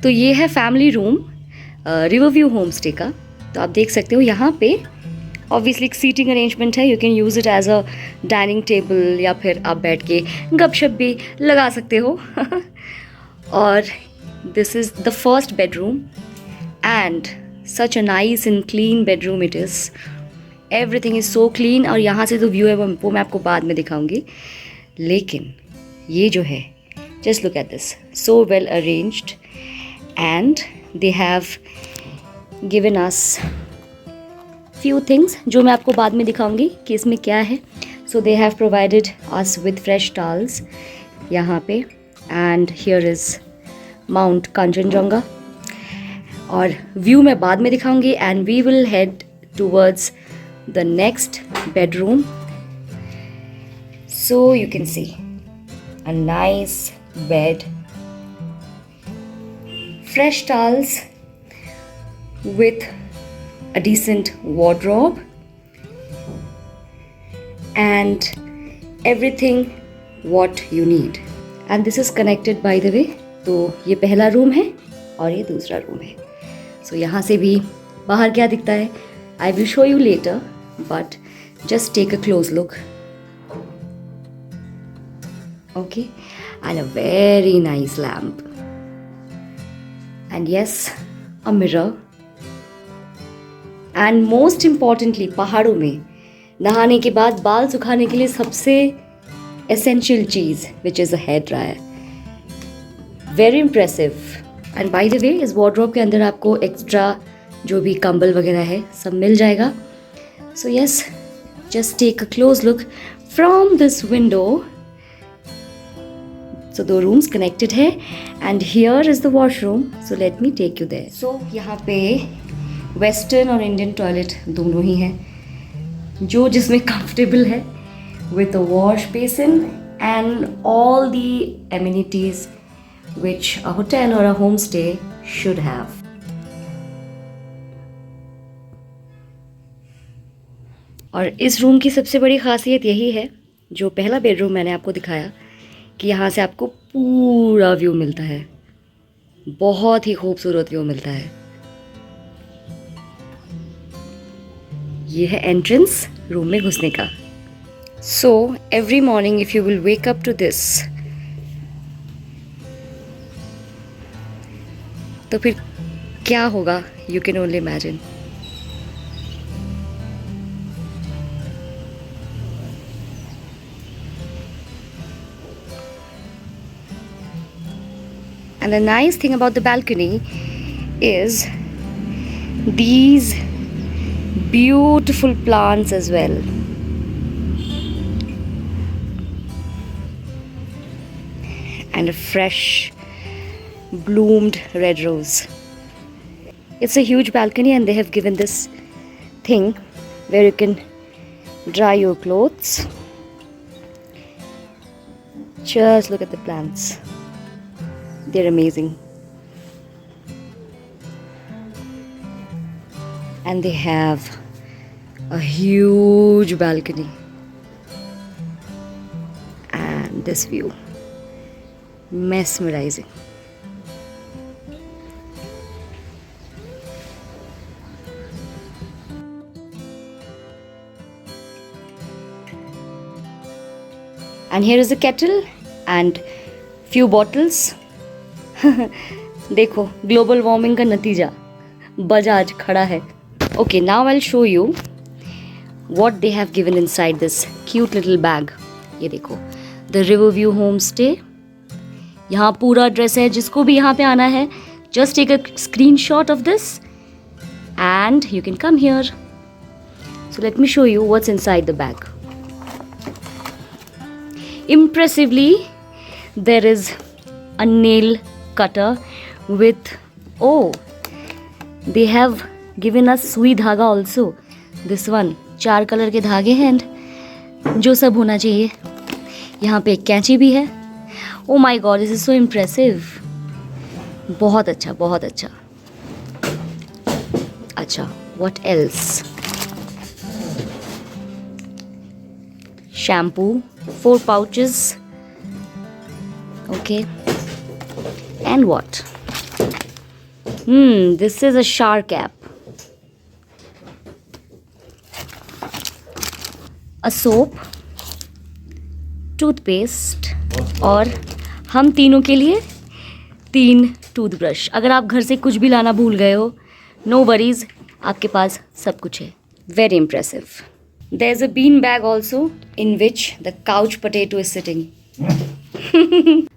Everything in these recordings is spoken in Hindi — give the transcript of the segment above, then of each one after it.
तो ये है family room river view home stay का। तो आप देख सकते हो यहाँ पे ऑब्वियसली एक सीटिंग अरेंजमेंट है। You can use it as a dining table या फिर आप बैठ के गपशप भी लगा सकते हो। और this is the first bedroom and such a nice and clean bedroom it is. Everything is so clean. और यहाँ से जो व्यू है वो मैं आपको बाद में दिखाऊंगी। लेकिन ये जो है, just look at this, so well arranged and they have given us few things जो मैं आपको बाद में दिखाऊंगी कि इसमें क्या है। So they have provided us with fresh towels यहाँ पे and here is mount Kanchenjunga. और व्यू मैं बाद में दिखाऊंगी and we will head towards the next bedroom. So you can see a nice bed, fresh towels with a decent wardrobe and everything what you need. And this is connected by the way. तो ये पहला रूम है और ये दूसरा रूम है। सो यहाँ से भी बाहर क्या दिखता है I will show you later, but just take a close look. Okay, and a very nice lamp. And yes, a mirror. And most importantly, पहाड़ों में नहाने के बाद बाल सुखाने के लिए सबसे essential cheese which is a hair dryer. Very impressive. And by the way, इस wardrobe के अंदर आपको एक्स्ट्रा जो भी कंबल वगैरह है सब मिल जाएगा. So yes, just take a close look from this window. So दो रूम्स कनेक्टेड है and here is the washroom. So let me take you there. So यहाँ पे वेस्टर्न और इंडियन टॉयलेट दोनों ही हैं, जो जिसमें कंफर्टेबल है with a wash basin and all the amenities which a hotel or a home stay should have. और इस रूम की सबसे बड़ी खासियत यही है, जो पहला बेडरूम मैंने आपको दिखाया, कि यहाँ से आपको पूरा व्यू मिलता है. बहुत ही खूबसूरत व्यू मिलता है. ये है एंट्रेंस रूम में घुसने का. So every morning if you will wake up to this, तो फिर क्या होगा you can only imagine. And the nice thing about the balcony is these beautiful plants as well. And a fresh bloomed red rose. It's a huge balcony and they have given this thing where you can dry your clothes. Just look at the plants. They're amazing. And they have a huge balcony. And this view, mesmerizing. And here is a kettle and few bottles. देखो ग्लोबल वार्मिंग का नतीजा बजाज खड़ा है. Okay, now I will show you what they have given inside this cute little bag. ये देखो, the river view home stay. यहाँ पूरा एड्रेस है. जिसको भी यहाँ पे आना है, just take a screenshot of this and you can come here. So let me show you what's inside the bag. Impressively, there is a nail cutter with, oh, they have given us सुई धागा also. This one, 4 कलर के धागे हैं and जो सब होना चाहिए. यहाँ पे एक कैंची भी है. Oh my God, this is so impressive. बहुत अच्छा, बहुत अच्छा. अच्छा, what else? Shampoo, 4 pouches. Okay. And what? This is a shower cap, a soap, toothpaste और हम तीनों के लिए 3 टूथब्रश। अगर आप घर से कुछ भी लाना भूल गए हो, नो वरीज, आपके पास सब कुछ है। Very impressive. There is a bean bag also in which the couch potato is sitting.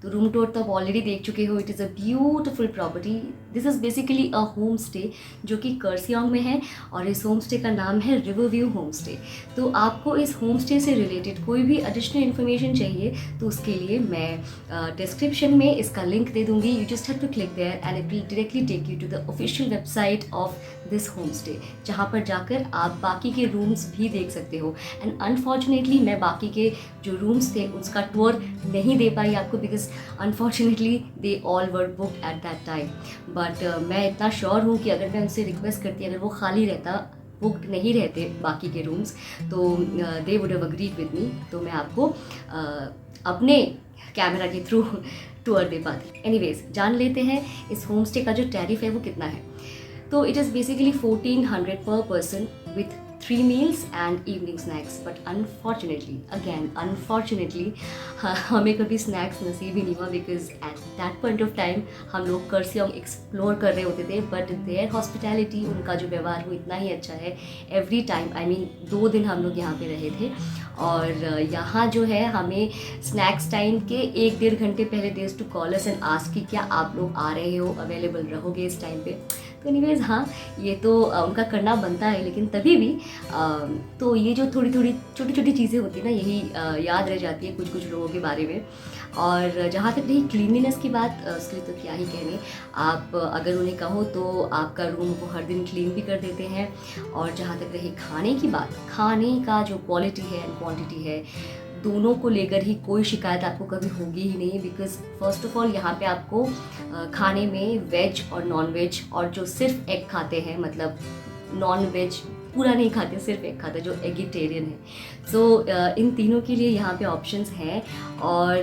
तो रूम टूर तो आप ऑलरेडी देख चुके हो। It is a beautiful property. This is basically a home stay जो कि कर्सियोंग में है और इस होम स्टे का नाम है रिवर व्यू होम स्टे। तो आपको इस होम स्टे से रिलेटेड कोई भी एडिशनल इन्फॉर्मेशन चाहिए तो उसके लिए मैं डिस्क्रिप्शन में इसका लिंक दे दूँगी। You just have to click there and it will directly take you to the official website of this home stay, जहाँ पर जाकर आप बाकी के रूम्स भी देख सकते हो। एंड अनफॉर्चुनेटली मैं बाकी के जो रूम्स थे उसका टूर नहीं दे पाई आपको, because unfortunately they all were booked at that time. But मैं इतना श्योर हूँ कि अगर मैं उनसे रिक्वेस्ट करती, अगर वो खाली रहता, बुक्ड नहीं रहते बाकी के रूम्स, तो they would have agreed with me, तो मैं आपको अपने कैमरा के थ्रू टूर दे पाती। एनीवेज, जान लेते हैं इस होम स्टे का जो टैरिफ है वो कितना है। तो इट इज़ बेसिकली 1400 पर person with 3 meals and evening snacks। But unfortunately हमें कभी स्नैक्स नसीब ही नहीं हुआ, because at that point of time हम लोग कर्सियोंग एक्सप्लोर कर रहे होते थे। बट देयर हॉस्पिटैलिटी, उनका जो व्यवहार वो इतना ही अच्छा है एवरी टाइम। आई मीन 2 दिन हम लोग यहाँ पे रहे थे और यहाँ जो है हमें स्नैक्स टाइम के 1-1.5 घंटे पहले they to call us and ask कि क्या आप लोग आ रहे हो, अवेलेबल रहोगे इस टाइम पे। तो एनीवेज, हाँ, ये तो उनका करना बनता है, लेकिन तभी भी तो ये जो थोड़ी छोटी छोटी चीज़ें होती हैं ना, यही याद रह जाती है कुछ लोगों के बारे में। और जहाँ तक रही क्लीनलीनेस की बात, उसके लिए तो क्या ही कहने। आप अगर उन्हें कहो तो आपका रूम वो हर दिन क्लीन भी कर देते हैं। और जहाँ तक रही खाने की बात, खाने का जो क्वालिटी है एंड क्वांटिटी है, दोनों को लेकर ही कोई शिकायत आपको कभी होगी ही नहीं। बिकॉज फर्स्ट ऑफ ऑल यहाँ पे आपको खाने में वेज और नॉन वेज, और जो सिर्फ एग खाते हैं, मतलब नॉन वेज पूरा नहीं खाते, सिर्फ एग खाते जो एगिटेरियन है। सो इन तीनों के लिए यहाँ पे ऑप्शंस हैं। और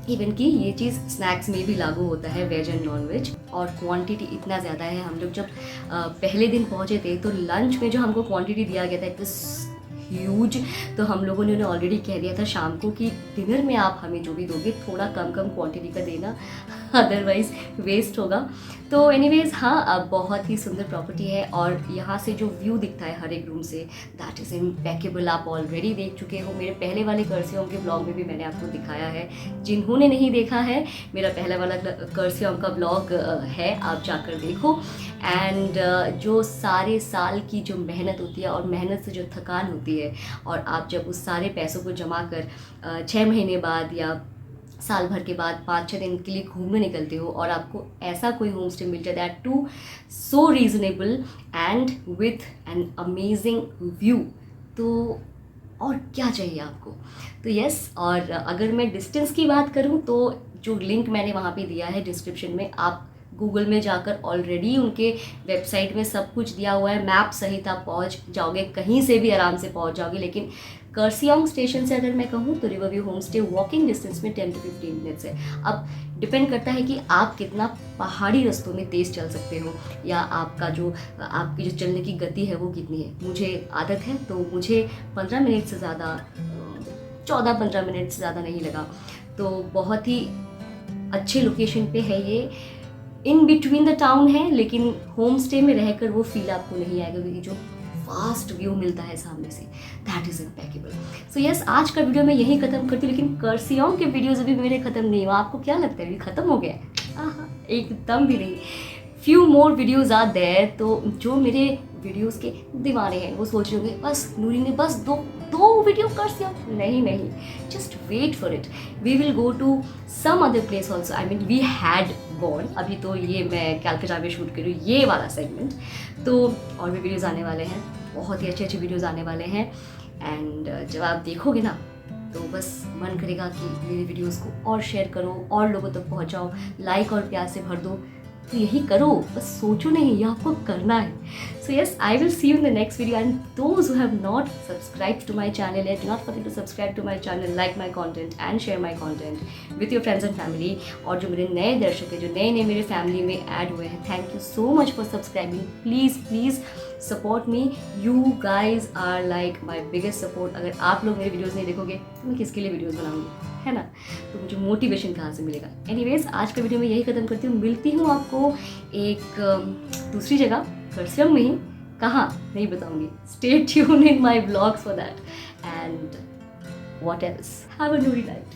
इवन कि ये चीज़ स्नैक्स में भी लागू होता है, वेज एंड नॉन वेज। और क्वांटिटी इतना ज़्यादा है, हम लोग जब पहले दिन पहुँचे थे तो लंच में जो हमको क्वांटिटी दिया गया था इट वाज ह्यूज। तो हम लोगों ने उन्हें ऑलरेडी कह दिया था शाम को कि डिनर में आप हमें जो भी दोगे थोड़ा कम क्वांटिटी का देना, अदरवाइज वेस्ट होगा। तो एनीवेज, हाँ, अब बहुत ही सुंदर प्रॉपर्टी है और यहाँ से जो व्यू दिखता है हर एक रूम से, दैट इज़ इम्पेकेबल। आप ऑलरेडी देख चुके हो, मेरे पहले वाले कर्सियोंग के ब्लॉग में भी मैंने आपको दिखाया है। जिन्होंने नहीं देखा है, मेरा पहला वाला कर्सियोंग का ब्लॉग है, आप जाकर देखो। एंड जो सारे साल की जो मेहनत होती है और मेहनत से जो थकान होती है, और आप जब उस सारे पैसों को जमा कर 6 महीने बाद या साल भर के बाद 5-6 दिन के लिए घूमने निकलते हो और आपको ऐसा कोई होम स्टे मिलता है that too so reasonable and with an amazing view, तो और क्या चाहिए आपको। तो यस, और अगर मैं डिस्टेंस की बात करूं तो जो लिंक मैंने वहाँ पे दिया है डिस्क्रिप्शन में, आप गूगल में जाकर ऑलरेडी उनके वेबसाइट में सब कुछ दिया हुआ है, मैप सहित आप पहुंच जाओगे, कहीं से भी आराम से पहुंच जाओगे। लेकिन कर्सियोंग स्टेशन से अगर मैं कहूँ तो river view home stay walking distance में 10 to 15 मिनट्स है। अब डिपेंड करता है कि आप कितना पहाड़ी रास्तों में तेज़ चल सकते हो, या आपकी जो चलने की गति है वो कितनी है। मुझे आदत है तो मुझे 15 मिनट से ज़्यादा, 14-15 मिनट से ज़्यादा नहीं लगा। तो बहुत ही अच्छे लोकेशन पे है ये, इन बिटवीन द टाउन है, लेकिन होम स्टे में रहकर वो फील आपको नहीं आएगा, क्योंकि जो फास्ट व्यू मिलता है सामने से, that is impeccable. So yes, आज का वीडियो मैं यहीं ख़त्म करती हूँ, लेकिन कर्सियोंग के वीडियोज़ अभी मेरे ख़त्म नहीं हुआ। आपको क्या लगता है अभी ख़त्म हो गया है? एकदम भी नहीं, few more videos are there. तो जो मेरे वीडियोज़ के दीवाने हैं वो सोच रहे होंगे बस नूरी ने बस दो वीडियो कर्सियोंग। नहीं, just wait for it, we will go to some other place also. I mean we had gone, अभी तो ये मैं कैलकाटा में शूट कर रही हूँ ये वाला सेगमेंट, तो और भी वीडियोज़ आने वाले हैं, बहुत ही अच्छे वीडियोज़ आने वाले हैं। एंड जब आप देखोगे ना तो बस मन करेगा कि मेरे वीडियोज़ को और शेयर करो, और लोगों तक पहुँचाओ, लाइक और प्यार से भर दो। तो यही करो, बस सोचो नहीं, ये आपको करना है। So yes, I will see you in the next video, and those who have not subscribed to my channel yet, do not forget to subscribe to my channel, like my content and share my content with your friends and family. और जो मेरे नए दर्शक हैं, जो नए नए मेरे फैमिली में ऐड हुए हैं, thank you so much for subscribing. Please please support me, you guys are like my biggest support. अगर आप लोग मेरे वीडियोज़ नहीं देखोगे तो मैं किसके लिए वीडियोज़ बनाऊँगी, है ना? तो मुझे मोटिवेशन कहाँ से मिलेगा? एनीवेज, आज का वीडियो मैं यही ख़त्म करती हूँ। मिलती हूँ आपको एक दूसरी जगह, करसम में ही, कहाँ नहीं बताऊंगी। Stay tune in my blogs for that, and what else, have a new night.